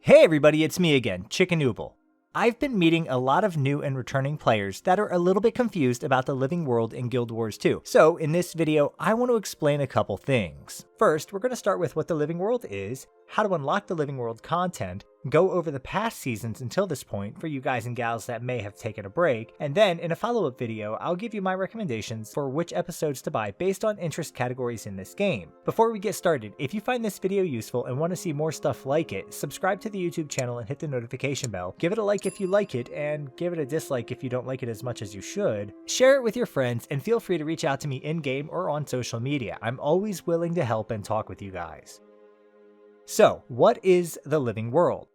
Hey everybody, it's me again, Chicken Noodle. I've been meeting a lot of new and returning players that are a little bit confused about the living world in Guild Wars 2. So in this video, I want to explain a couple things. First, we're going to start with what the living world is, how to unlock the living world content, go over the past seasons until this point for you guys and gals that may have taken a break, and then in a follow-up video, I'll give you my recommendations for which episodes to buy based on interest categories in this game. Before we get started, if you find this video useful and want to see more stuff like it, subscribe to the YouTube channel and hit the notification bell, give it a like if you like it, and give it a dislike if you don't like it as much as you should. Share it with your friends, and feel free to reach out to me in-game or on social media. I'm always willing to help and talk with you guys. So, what is the living world?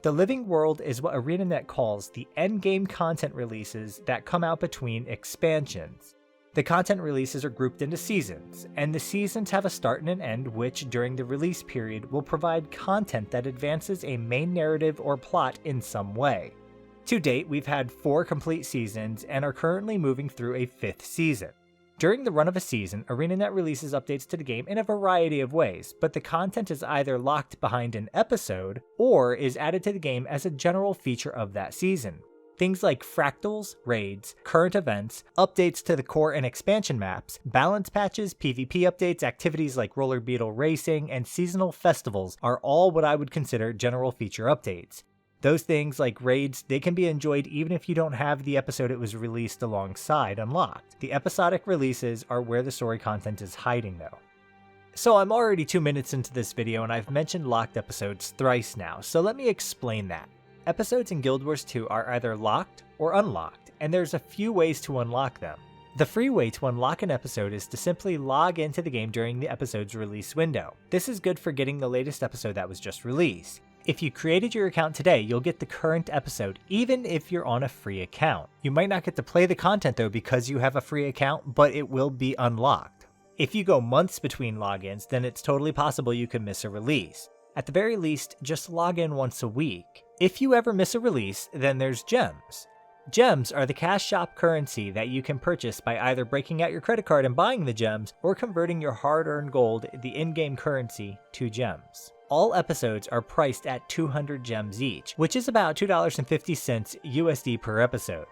The living world is what ArenaNet calls the endgame content releases that come out between expansions. The content releases are grouped into seasons, and the seasons have a start and an end which, during the release period, will provide content that advances a main narrative or plot in some way. To date, we've had 4 complete seasons and are currently moving through a 5th season. During the run of a season, ArenaNet releases updates to the game in a variety of ways, but the content is either locked behind an episode or is added to the game as a general feature of that season. Things like fractals, raids, current events, updates to the core and expansion maps, balance patches, PvP updates, activities like roller beetle racing, and seasonal festivals are all what I would consider general feature updates. Those things, like raids, they can be enjoyed even if you don't have the episode it was released alongside unlocked. The episodic releases are where the story content is hiding though. So I'm already 2 minutes into this video and I've mentioned locked episodes thrice now, so let me explain that. Episodes in Guild Wars 2 are either locked or unlocked, and there's a few ways to unlock them. The free way to unlock an episode is to simply log into the game during the episode's release window. This is good for getting the latest episode that was just released. If you created your account today, you'll get the current episode, even if you're on a free account. You might not get to play the content though because you have a free account, but it will be unlocked. If you go months between logins, then it's totally possible you could miss a release. At the very least, just log in once a week. If you ever miss a release, then there's gems. Gems are the cash shop currency that you can purchase by either breaking out your credit card and buying the gems, or converting your hard-earned gold, the in-game currency, to gems. All episodes are priced at 200 gems each, which is about $2.50 USD per episode.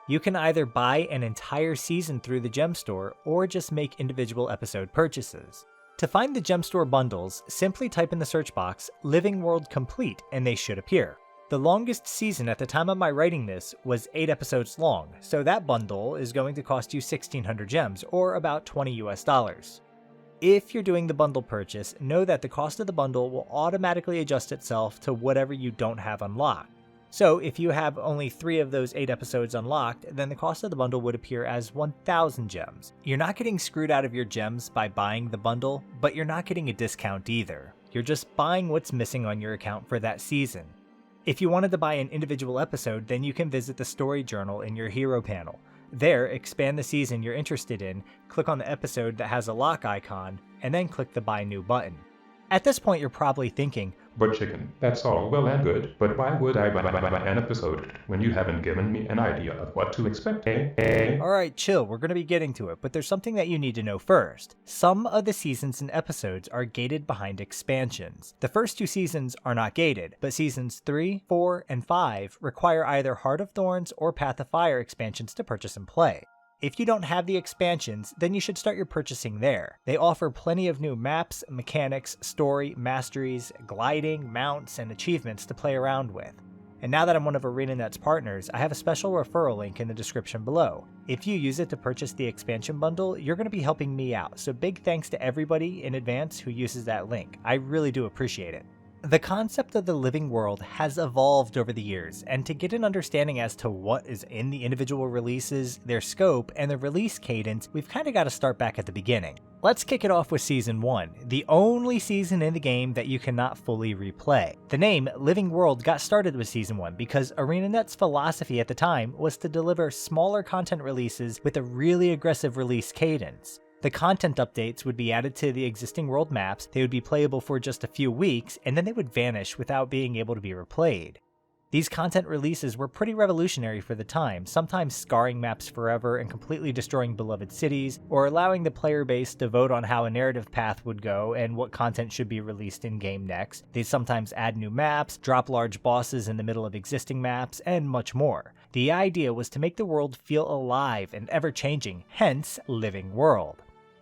You can either buy an entire season through the gem store, or just make individual episode purchases. To find the gem store bundles, simply type in the search box, Living World Complete, and they should appear. The longest season at the time of my writing this was 8 episodes long, so that bundle is going to cost you 1,600 gems, or about $20 US. If you're doing the bundle purchase, know that the cost of the bundle will automatically adjust itself to whatever you don't have unlocked. So if you have only 3 of those 8 episodes unlocked, then the cost of the bundle would appear as 1,000 gems. You're not getting screwed out of your gems by buying the bundle, but you're not getting a discount either. You're just buying what's missing on your account for that season. If you wanted to buy an individual episode, then you can visit the story journal in your hero panel. There, expand the season you're interested in, click on the episode that has a lock icon, and then click the Buy New button. At this point you're probably thinking, But Chicken, that's all well and good, but why would I buy an episode when you haven't given me an idea of what to expect, Alright, chill, we're going to be getting to it, but there's something that you need to know first. Some of the seasons and episodes are gated behind expansions. The first 2 seasons are not gated, but seasons 3, 4, and 5 require either Heart of Thorns or Path of Fire expansions to purchase and play. If you don't have the expansions, then you should start your purchasing there. They offer plenty of new maps, mechanics, story, masteries, gliding, mounts, and achievements to play around with. And now that I'm one of ArenaNet's partners, I have a special referral link in the description below. If you use it to purchase the expansion bundle, you're going to be helping me out, so big thanks to everybody in advance who uses that link. I really do appreciate it. The concept of the living world has evolved over the years, and to get an understanding as to what is in the individual releases, their scope, and the release cadence, we've kinda gotta start back at the beginning. Let's kick it off with Season 1, the only season in the game that you cannot fully replay. The name Living World got started with Season 1 because ArenaNet's philosophy at the time was to deliver smaller content releases with a really aggressive release cadence. The content updates would be added to the existing world maps, they would be playable for just a few weeks, and then they would vanish without being able to be replayed. These content releases were pretty revolutionary for the time, sometimes scarring maps forever and completely destroying beloved cities, or allowing the player base to vote on how a narrative path would go and what content should be released in-game next. They sometimes add new maps, drop large bosses in the middle of existing maps, and much more. The idea was to make the world feel alive and ever-changing, hence Living World.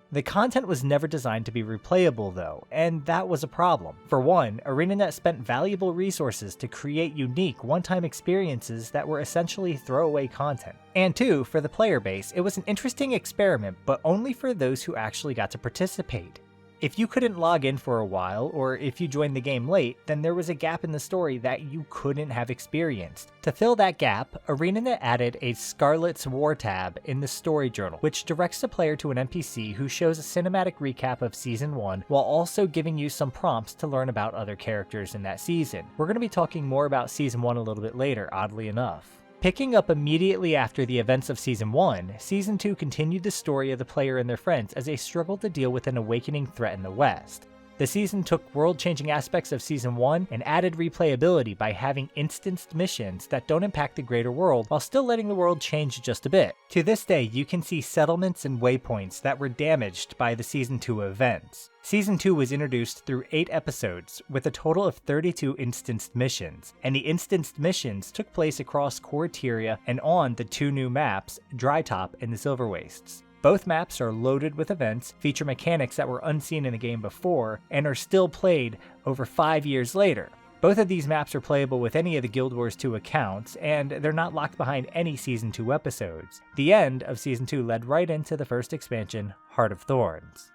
The content was never designed to be replayable though, and that was a problem. For one, ArenaNet spent valuable resources to create unique, one-time experiences that were essentially throwaway content. And two, for the player base, it was an interesting experiment, but only for those who actually got to participate. If you couldn't log in for a while, or if you joined the game late, then there was a gap in the story that you couldn't have experienced. To fill that gap, ArenaNet added a Scarlet's War tab in the story journal, which directs the player to an NPC who shows a cinematic recap of Season 1, while also giving you some prompts to learn about other characters in that season. We're going to be talking more about Season 1 a little bit later, oddly enough. Picking up immediately after the events of Season 1, Season 2 continued the story of the player and their friends as they struggled to deal with an awakening threat in the West. The season took world-changing aspects of Season 1 and added replayability by having instanced missions that don't impact the greater world while still letting the world change just a bit. To this day, you can see settlements and waypoints that were damaged by the Season 2 events. Season 2 was introduced through 8 episodes, with a total of 32 instanced missions, and the instanced missions took place across Corteria and on the 2 new maps, Drytop and the Silver Wastes. Both maps are loaded with events, feature mechanics that were unseen in the game before, and are still played over 5 years later. Both of these maps are playable with any of the Guild Wars 2 accounts, and they're not locked behind any Season 2 episodes. The end of Season 2 led right into the first expansion, Heart of Thorns.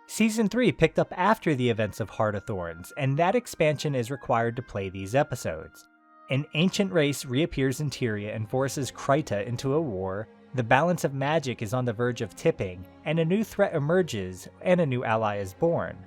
Season 3 picked up after the events of Heart of Thorns, and that expansion is required to play these episodes. An ancient race reappears in Tyria and forces Kryta into a war, the balance of magic is on the verge of tipping, and a new threat emerges and a new ally is born.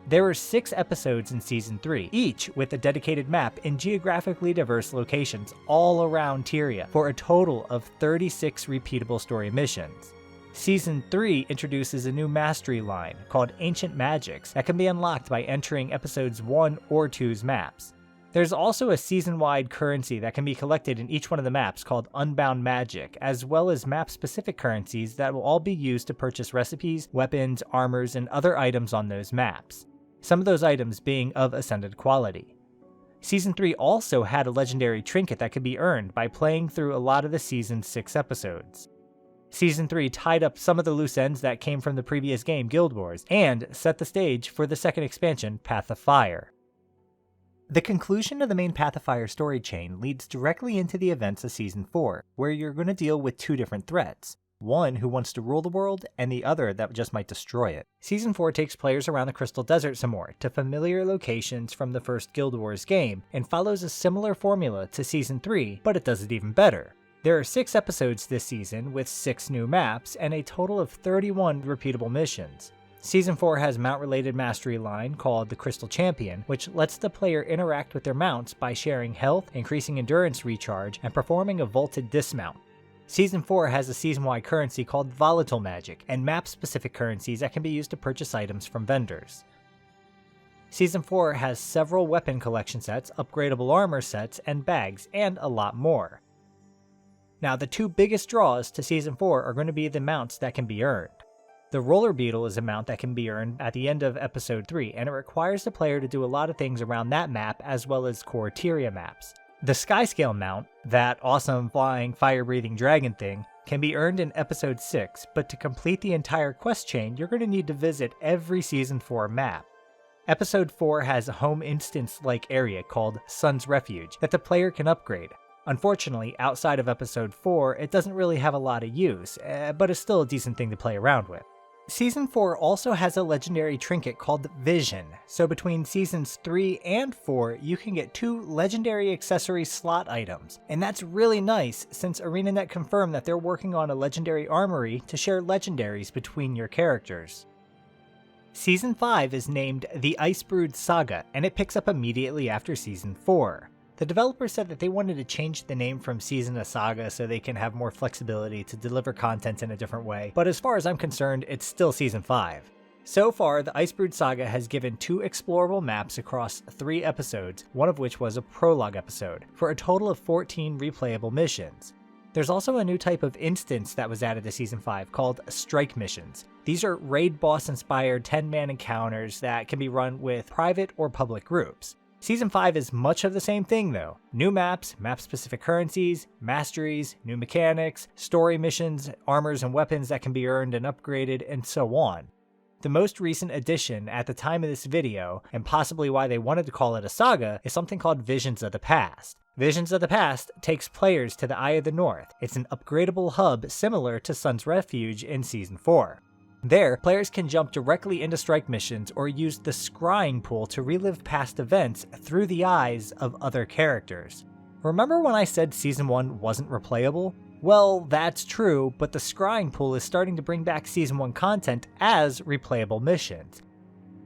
There are 6 episodes in Season 3, each with a dedicated map in geographically diverse locations all around Tyria, for a total of 36 repeatable story missions. Season 3 introduces a new mastery line called Ancient Magics that can be unlocked by entering episodes 1 or 2's maps. There's also a season-wide currency that can be collected in each one of the maps called Unbound Magic, as well as map-specific currencies that will all be used to purchase recipes, weapons, armors, and other items on those maps. Some of those items being of ascended quality. Season 3 also had a legendary trinket that could be earned by playing through a lot of the season's 6 episodes. Season 3 tied up some of the loose ends that came from the previous game, Guild Wars, and set the stage for the second expansion, Path of Fire. The conclusion of the main Path of Fire story chain leads directly into the events of Season 4, where you're going to deal with 2 different threats. One who wants to rule the world, and the other that just might destroy it. Season 4 takes players around the Crystal Desert some more, to familiar locations from the first Guild Wars game, and follows a similar formula to Season 3, but it does it even better. There are 6 episodes this season, with 6 new maps, and a total of 31 repeatable missions. Season 4 has mount-related mastery line called the Crystal Champion, which lets the player interact with their mounts by sharing health, increasing endurance recharge, and performing a vaulted dismount. Season 4 has a season-wide currency called Volatile Magic, and map-specific currencies that can be used to purchase items from vendors. Season 4 has several weapon collection sets, upgradable armor sets, and bags, and a lot more. Now, the 2 biggest draws to Season 4 are going to be the mounts that can be earned. The Roller Beetle is a mount that can be earned at the end of Episode 3, and it requires the player to do a lot of things around that map as well as Corteria maps. The Skyscale mount, that awesome flying fire-breathing dragon thing, can be earned in Episode 6, but to complete the entire quest chain, you're going to need to visit every Season 4 map. Episode 4 has a home instance-like area called Sun's Refuge that the player can upgrade. Unfortunately, outside of Episode 4, it doesn't really have a lot of use, but it's still a decent thing to play around with. Season 4 also has a legendary trinket called Vision, so between Seasons 3 and 4, you can get 2 legendary accessory slot items, and that's really nice since ArenaNet confirmed that they're working on a legendary armory to share legendaries between your characters. Season 5 is named The Icebrood Saga, and it picks up immediately after Season 4. The developer said that they wanted to change the name from Season to Saga so they can have more flexibility to deliver content in a different way, but as far as I'm concerned, it's still Season 5. So far, the Icebrood Saga has given 2 explorable maps across 3 episodes, one of which was a prologue episode, for a total of 14 replayable missions. There's also a new type of instance that was added to Season 5 called Strike Missions. These are raid boss inspired 10-man encounters that can be run with private or public groups. Season 5 is much of the same thing though. New maps, map-specific currencies, masteries, new mechanics, story missions, armors and weapons that can be earned and upgraded, and so on. The most recent addition at the time of this video, and possibly why they wanted to call it a saga, is something called Visions of the Past. Visions of the Past takes players to the Eye of the North. It's an upgradable hub similar to Sun's Refuge in Season 4. There, players can jump directly into strike missions or use the scrying pool to relive past events through the eyes of other characters. Remember when I said Season 1 wasn't replayable? Well, that's true, but the scrying pool is starting to bring back Season 1 content as replayable missions.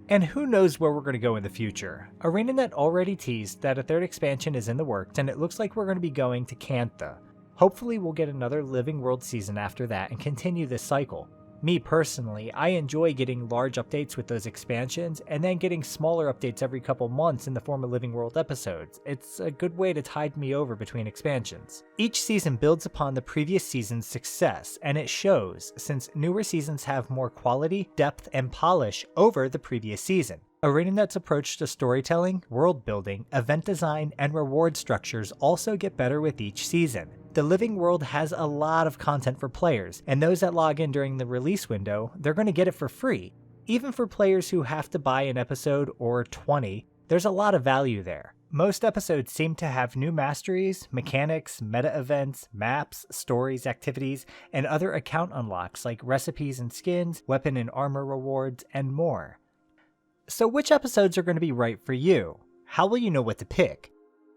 And who knows where we're going to go in the future. ArenaNet already teased that a 3rd expansion is in the works, and it looks like we're going to be going to Cantha. Hopefully we'll get another Living World season after that and continue this cycle. Me personally, I enjoy getting large updates with those expansions, and then getting smaller updates every couple months in the form of Living World episodes. It's a good way to tide me over between expansions. Each season builds upon the previous season's success, and it shows, since newer seasons have more quality, depth, and polish over the previous season. ArenaNet's approach to storytelling, world building, event design, and reward structures also get better with each season. The Living World has a lot of content for players, and those that log in during the release window, they're going to get it for free. Even for players who have to buy an episode or 20, there's a lot of value there. Most episodes seem to have new masteries, mechanics, meta events, maps, stories, activities, and other account unlocks like recipes and skins, weapon and armor rewards, and more. So which episodes are going to be right for you? How will you know what to pick?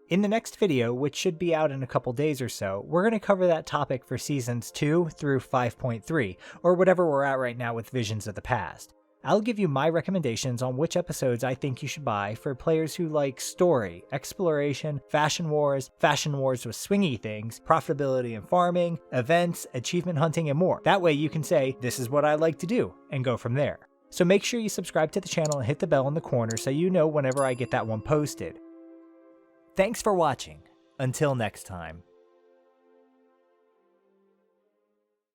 In the next video, which should be out in a couple days or so, we're going to cover that topic for Seasons 2 through 5.3, or whatever we're at right now with Visions of the Past. I'll give you my recommendations on which episodes I think you should buy for players who like story, exploration, fashion wars with swingy things, profitability and farming, events, achievement hunting, and more. That way you can say, this is what I like to do, and go from there. So make sure you subscribe to the channel and hit the bell in the corner so you know whenever I get that one posted. Thanks for watching. Until next time.